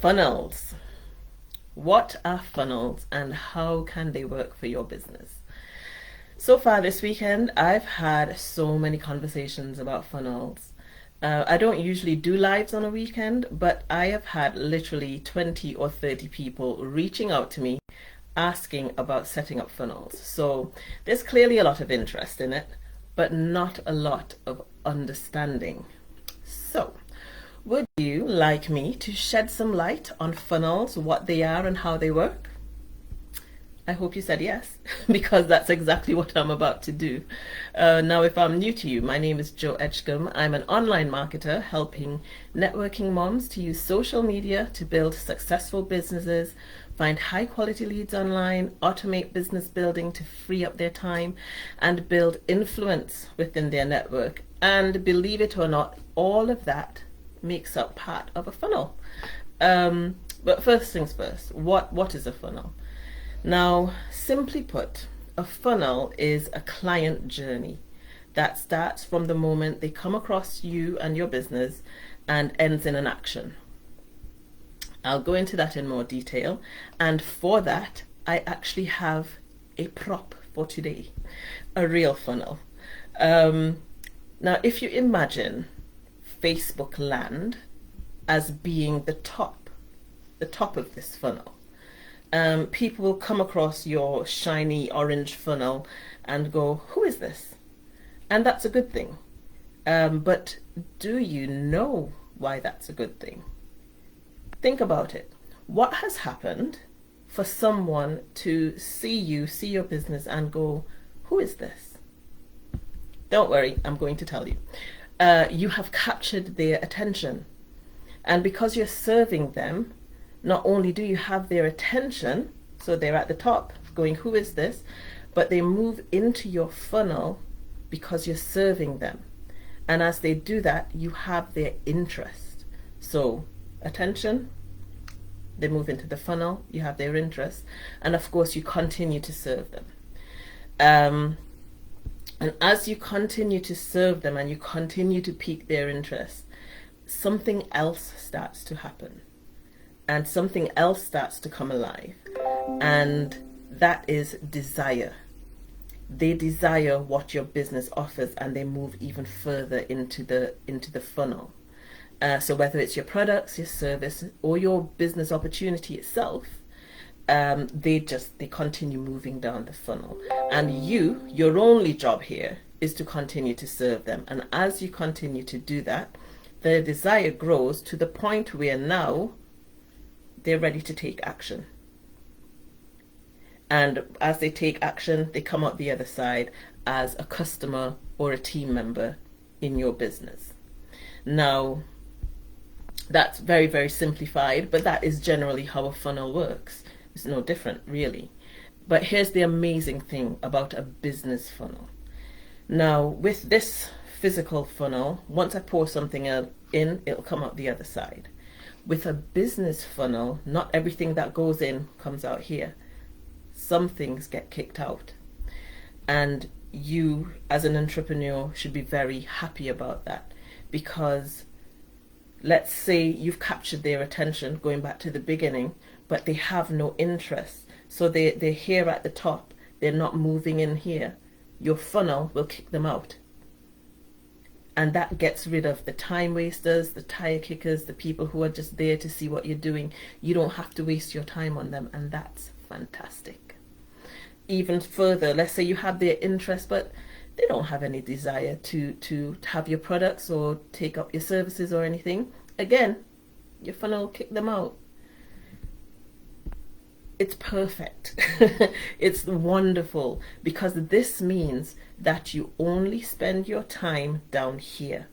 Funnels. What are funnels and how can they work for your business? So far this weekend, I've had so many conversations about funnels. I don't usually do lives on a weekend, but I have had literally 20 or 30 people reaching out to me asking about setting up funnels. So there's clearly a lot of interest in it, but not a lot of understanding. So, would you like me to shed some light on funnels, what they are and how they work? I hope you said yes, because that's exactly what I'm about to do. Now, if I'm new to you, my name is Jo Edgecombe. I'm an online marketer helping networking moms to use social media to build successful businesses, find high quality leads online, automate business building to free up their time, and build influence within their network. And believe it or not, all of that makes up part of a funnel. But first things first, what is a funnel? Now, simply put, a funnel is a client journey that starts from the moment they come across you and your business and ends in an action. I'll go into that in more detail, and for that, I actually have a prop for today, a real funnel. Now, if you imagine Facebook land as being the top of this funnel, people will come across your shiny orange funnel and go, who is this? And that's a good thing. But do you know why that's a good thing? Think about it. What has happened for someone to see you, see your business and go, who is this? Don't worry, I'm going to tell you. You have captured their attention. And because you're serving them, not only do you have their attention, so they're at the top going, who is this? But they move into your funnel because you're serving them. And as they do that, you have their interest. So attention, they move into the funnel, you have their interest, and of course you continue to serve them. And as you continue to serve them and you continue to pique their interest, something else starts to happen. And something else starts to come alive, and that is desire. They desire what your business offers, and they move even further into the funnel. So whether it's your products, your service, or your business opportunity itself, they continue moving down the funnel. And your only job here is to continue to serve them. And as you continue to do that, their desire grows to the point where now they're ready to take action. And as they take action, they come out the other side as a customer or a team member in your business. Now, that's very, very simplified, but that is generally how a funnel works. It's no different, really. But here's the amazing thing about a business funnel. Now, with this physical funnel, once I pour something in, it'll come out the other side. With a business funnel, not everything that goes in comes out here. Some things get kicked out. And you, as an entrepreneur, should be very happy about that. Because let's say you've captured their attention, going back to the beginning, but they have no interest. So they're here at the top. They're not moving in here. Your funnel will kick them out. And that gets rid of the time wasters, the tire kickers, the people who are just there to see what you're doing. You don't have to waste your time on them, and that's fantastic. Even further, let's say you have their interest, but they don't have any desire to have your products or take up your services or anything. Again, your funnel will kick them out. It's perfect. It's wonderful, because this means that you only spend your time down here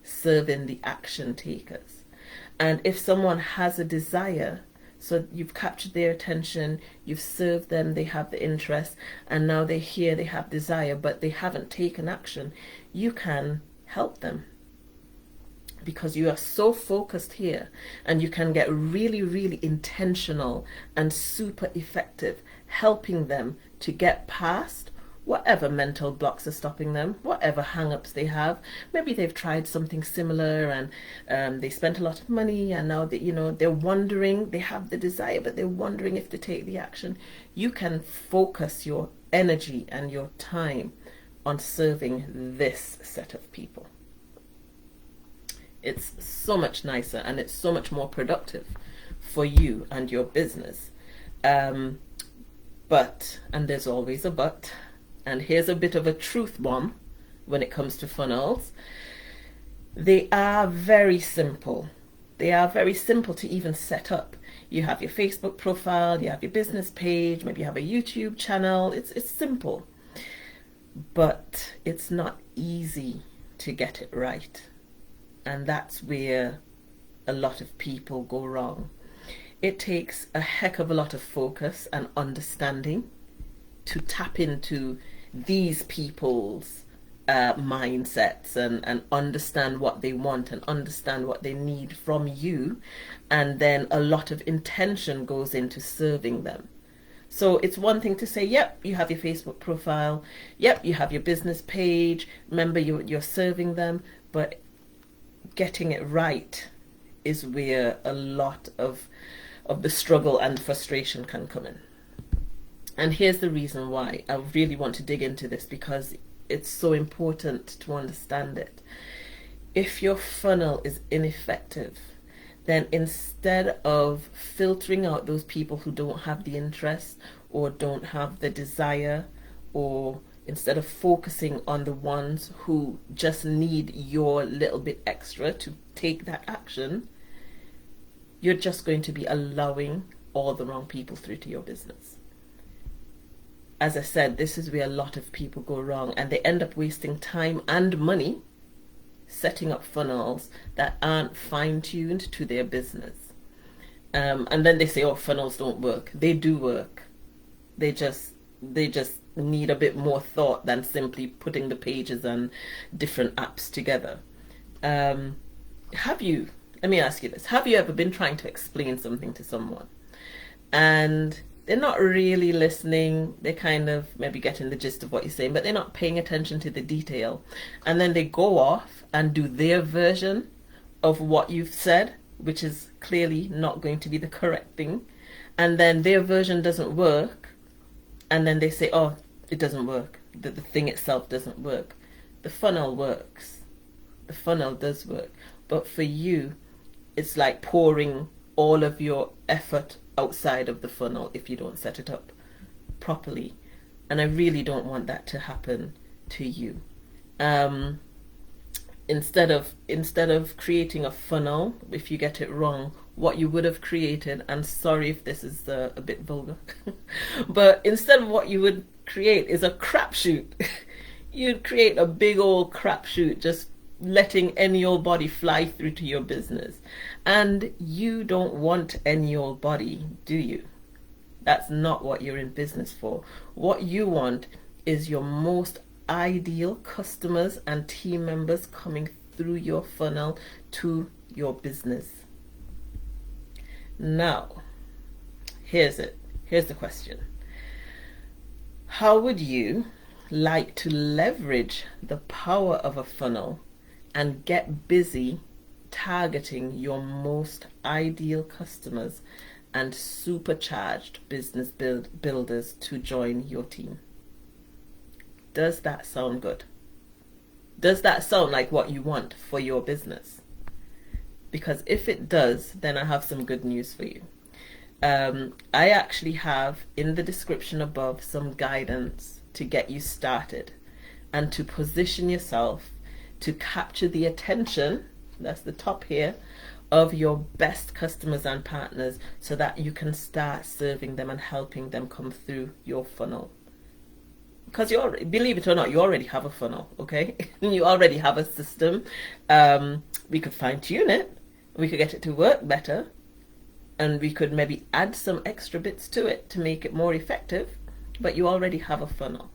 serving the action takers. And if someone has a desire, so you've captured their attention, you've served them, they have the interest, and now they're here, they have desire, but they haven't taken action, you can help them. Because you are so focused here, and you can get really, really intentional and super effective helping them to get past whatever mental blocks are stopping them, whatever hang-ups they have. Maybe they've tried something similar and they spent a lot of money, and now that they're wondering, they have the desire, but they're wondering if to take the action. You can focus your energy and your time on serving this set of people. It's so much nicer and it's so much more productive for you and your business. But, and there's always a but, and here's a bit of a truth bomb when it comes to funnels. They are very simple. They are very simple to even set up. You have your Facebook profile, you have your business page, maybe you have a YouTube channel. It's simple, but it's not easy to get it right. And that's where a lot of people go wrong. It takes a heck of a lot of focus and understanding to tap into these people's mindsets and understand what they want and understand what they need from you. And then a lot of intention goes into serving them. So it's one thing to say, yep, you have your Facebook profile, yep, you have your business page, remember you're serving them, but getting it right is where a lot of the struggle and frustration can come in. And here's the reason why I really want to dig into this, because it's so important to understand it. If your funnel is ineffective, then instead of filtering out those people who don't have the interest or don't have the desire, or instead of focusing on the ones who just need your little bit extra to take that action, you're just going to be allowing all the wrong people through to your business. As I said, this is where a lot of people go wrong, and they end up wasting time and money setting up funnels that aren't fine-tuned to their business. And then they say, oh, funnels don't work. They do work. They just need a bit more thought than simply putting the pages and different apps together. Let me ask you this. Have you ever been trying to explain something to someone and they're not really listening? They kind of maybe getting the gist of what you're saying, but they're not paying attention to the detail. And then they go off and do their version of what you've said, which is clearly not going to be the correct thing. And then their version doesn't work. And then they say, oh, it doesn't work. The thing itself doesn't work. The funnel works. The funnel does work. But for you, it's like pouring all of your effort outside of the funnel if you don't set it up properly. And I really don't want that to happen to you. Instead of creating a funnel, if you get it wrong, what you would have created, and sorry if this is a bit vulgar, but instead of what you would create is a crapshoot. You'd create a big old crapshoot, just letting any old body fly through to your business. And you don't want any old body, do you? That's not what you're in business for. What you want is your most ideal customers and team members coming through your funnel to your business. Now, here's the question. How would you like to leverage the power of a funnel and get busy targeting your most ideal customers and supercharged business builders to join your team? Does that sound good? Does that sound like what you want for your business? Because if it does, then I have some good news for you. I actually have in the description above some guidance to get you started and to position yourself to capture the attention, that's the top here, of your best customers and partners, so that you can start serving them and helping them come through your funnel. Because believe it or not, you already have a funnel, okay? You already have a system. We could fine tune it, we could get it to work better, and we could maybe add some extra bits to it to make it more effective, but you already have a funnel.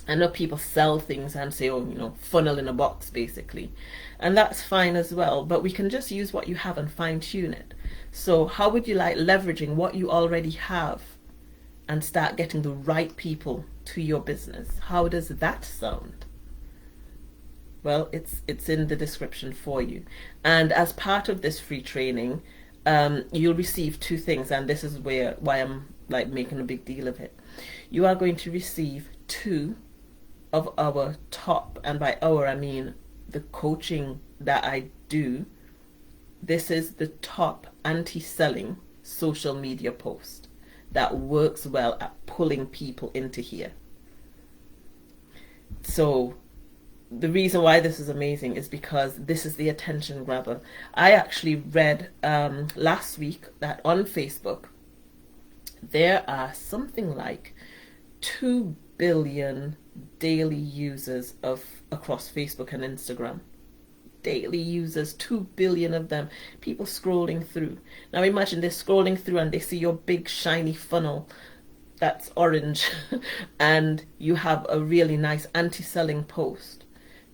I know people sell things and say, oh, funnel in a box, basically. And that's fine as well, but we can just use what you have and fine tune it. So how would you like leveraging what you already have and start getting the right people to your business. How does that sound? Well, it's in the description for you. And as part of this free training, you'll receive two things, and this is why I'm like making a big deal of it. You are going to receive two of our top, and by our I mean the coaching that I do. This is the top anti-selling social media post that works well at pulling people into here. So the reason why this is amazing is because this is the attention grabber. I actually read last week that on Facebook there are something like 2 billion daily users across Facebook and Instagram. Daily users, 2 billion of them, people scrolling through. Now imagine they're scrolling through and they see your big shiny funnel that's orange and you have a really nice anti-selling post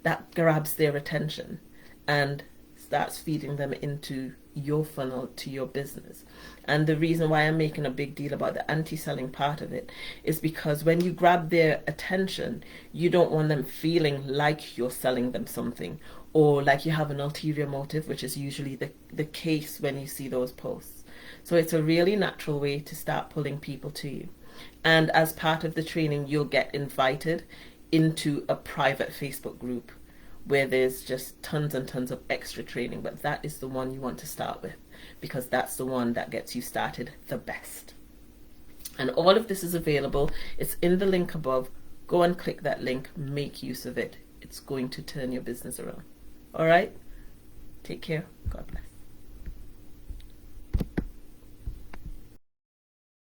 that grabs their attention and starts feeding them into your funnel to your business. And the reason why I'm making a big deal about the anti-selling part of it is because when you grab their attention, you don't want them feeling like you're selling them something or like you have an ulterior motive, which is usually the case when you see those posts. So it's a really natural way to start pulling people to you. And as part of the training, you'll get invited into a private Facebook group where there's just tons and tons of extra training, but that is the one you want to start with because that's the one that gets you started the best. And all of this is available. It's in the link above. Go and click that link, make use of it. It's going to turn your business around. All right? Take care. God bless.